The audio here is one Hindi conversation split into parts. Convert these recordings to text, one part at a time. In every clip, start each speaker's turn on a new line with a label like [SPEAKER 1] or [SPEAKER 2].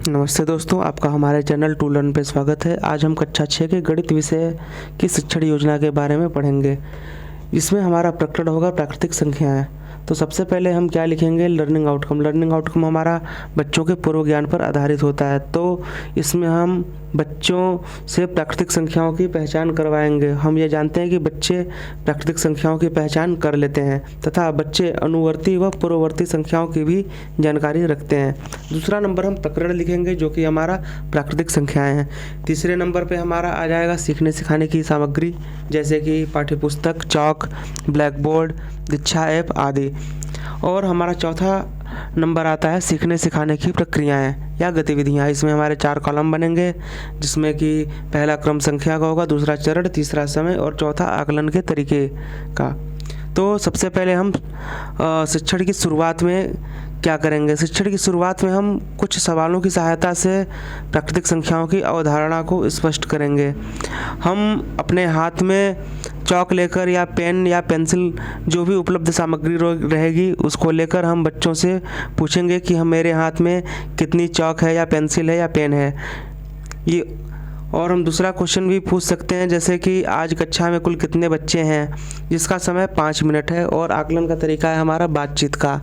[SPEAKER 1] नमस्ते दोस्तों, आपका हमारे चैनल टू लर्न पे स्वागत है। आज हम कक्षा 6 के गणित विषय की शिक्षण योजना के बारे में पढ़ेंगे। इसमें हमारा प्रकरण होगा प्राकृतिक संख्याएं। तो सबसे पहले हम क्या लिखेंगे, लर्निंग आउटकम। लर्निंग आउटकम हमारा बच्चों के पूर्व ज्ञान पर आधारित होता है। तो इसमें हम बच्चों से प्राकृतिक संख्याओं की पहचान करवाएंगे। हम ये जानते हैं कि बच्चे प्राकृतिक संख्याओं की पहचान कर लेते हैं तथा बच्चे अनुवर्ती व पूर्ववर्ती संख्याओं की भी जानकारी रखते हैं। दूसरा नंबर हम प्रकरण लिखेंगे जो कि हमारा प्राकृतिक संख्याएं हैं। तीसरे नंबर पे हमारा आ जाएगा सीखने सिखाने की सामग्री, जैसे कि पाठ्यपुस्तक, चौक, ब्लैक बोर्ड, दीक्षा ऐप आदि। और हमारा चौथा नंबर आता है सीखने सिखाने की प्रक्रियाएं या गतिविधियां। इसमें हमारे 4 कॉलम बनेंगे, जिसमें कि पहला क्रम संख्या का होगा, दूसरा चरण, तीसरा समय और चौथा आकलन के तरीके का। तो सबसे पहले हम शिक्षण की शुरुआत में क्या करेंगे। शिक्षण की शुरुआत में हम कुछ सवालों की सहायता से प्राकृतिक संख्याओं की अवधारणा को स्पष्ट करेंगे। हम अपने हाथ में चौक लेकर या पेन या पेंसिल, जो भी उपलब्ध सामग्री रहेगी, उसको लेकर हम बच्चों से पूछेंगे कि मेरे हाथ में कितनी चौक है या पेंसिल है या पेन है ये। और हम दूसरा क्वेश्चन भी पूछ सकते हैं, जैसे कि आज कक्षा में कुल कितने बच्चे हैं, जिसका समय 5 मिनट है। और आकलन का तरीका है हमारा बातचीत का।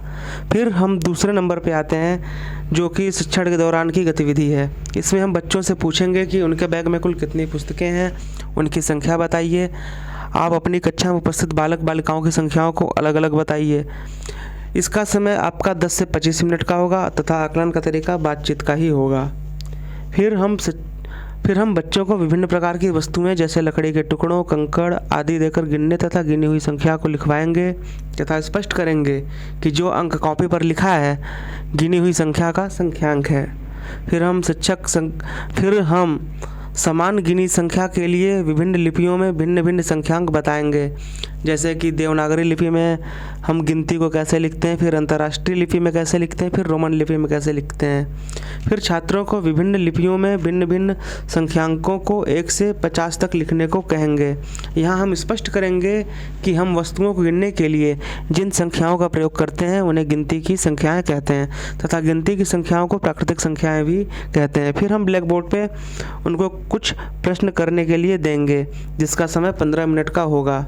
[SPEAKER 1] फिर हम दूसरे नंबर पे आते हैं जो कि शिक्षण के दौरान की गतिविधि है। इसमें हम बच्चों से पूछेंगे कि उनके बैग में कुल कितनी पुस्तकें हैं, उनकी संख्या बताइए। आप अपनी कक्षा में उपस्थित बालक बालिकाओं की संख्याओं को अलग अलग बताइए। इसका समय आपका 10 से 25 मिनट का होगा तथा आकलन का तरीका बातचीत का ही होगा। फिर हम बच्चों को विभिन्न प्रकार की वस्तुएं जैसे लकड़ी के टुकड़ों, कंकड़ आदि देकर गिनने तथा गिनी हुई संख्या को लिखवाएंगे तथा स्पष्ट करेंगे कि जो अंक कॉपी पर लिखा है गिनी हुई संख्या का संख्यांक है। फिर हम समान गिनी संख्या के लिए विभिन्न लिपियों में भिन्न भिन्न संख्यांक बताएंगे, जैसे कि देवनागरी लिपि में हम गिनती को कैसे लिखते हैं, फिर अंतर्राष्ट्रीय लिपि में कैसे लिखते हैं, फिर रोमन लिपि में कैसे लिखते हैं। फिर छात्रों को विभिन्न लिपियों में भिन्न भिन्न संख्यांकों को 1 से 50 तक लिखने को कहेंगे। यहाँ हम स्पष्ट करेंगे कि हम वस्तुओं को गिनने के लिए जिन संख्याओं का प्रयोग करते हैं उन्हें गिनती की संख्याएँ कहते हैं तथा गिनती की संख्याओं को प्राकृतिक संख्याएँ भी कहते हैं। फिर हम ब्लैक बोर्ड पर उनको कुछ प्रश्न करने के लिए देंगे, जिसका समय 15 मिनट का होगा।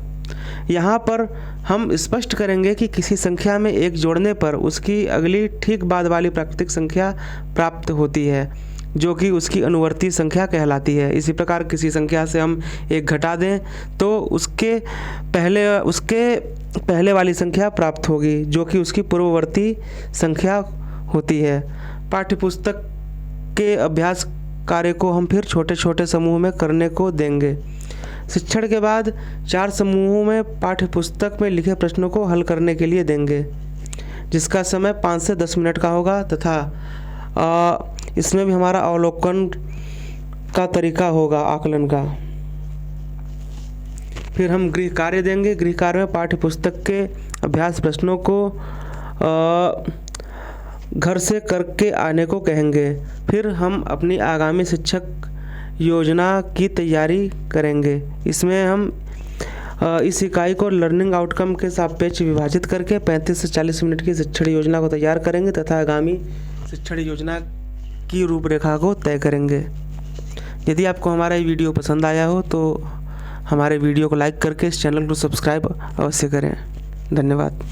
[SPEAKER 1] यहाँ पर हम स्पष्ट करेंगे कि किसी संख्या में 1 जोड़ने पर उसकी अगली ठीक बाद वाली प्राकृतिक संख्या प्राप्त होती है, जो कि उसकी अनुवर्ती संख्या कहलाती है। इसी प्रकार किसी संख्या से हम 1 घटा दें तो उसके पहले वाली संख्या प्राप्त होगी, जो कि उसकी पूर्ववर्ती संख्या होती है। पाठ्यपुस्तक के अभ्यास कार्य को हम फिर छोटे छोटे समूह में करने को देंगे। शिक्षण के बाद 4 समूहों में पाठ्यपुस्तक में लिखे प्रश्नों को हल करने के लिए देंगे, जिसका समय 5 से 10 मिनट का होगा तथा इसमें भी हमारा अवलोकन का तरीका होगा आकलन का। फिर हम गृह कार्य देंगे। गृह कार्य में पाठ्यपुस्तक के अभ्यास प्रश्नों को घर से करके आने को कहेंगे। फिर हम अपनी आगामी शिक्षक योजना की तैयारी करेंगे। इसमें हम इस इकाई को लर्निंग आउटकम के सापेक्ष विभाजित करके 35 से 40 मिनट की शिक्षण योजना को तैयार करेंगे तथा आगामी शिक्षण योजना की रूपरेखा को तय करेंगे। यदि आपको हमारा ये वीडियो पसंद आया हो तो हमारे वीडियो को लाइक करके इस चैनल को सब्सक्राइब अवश्य करें। धन्यवाद।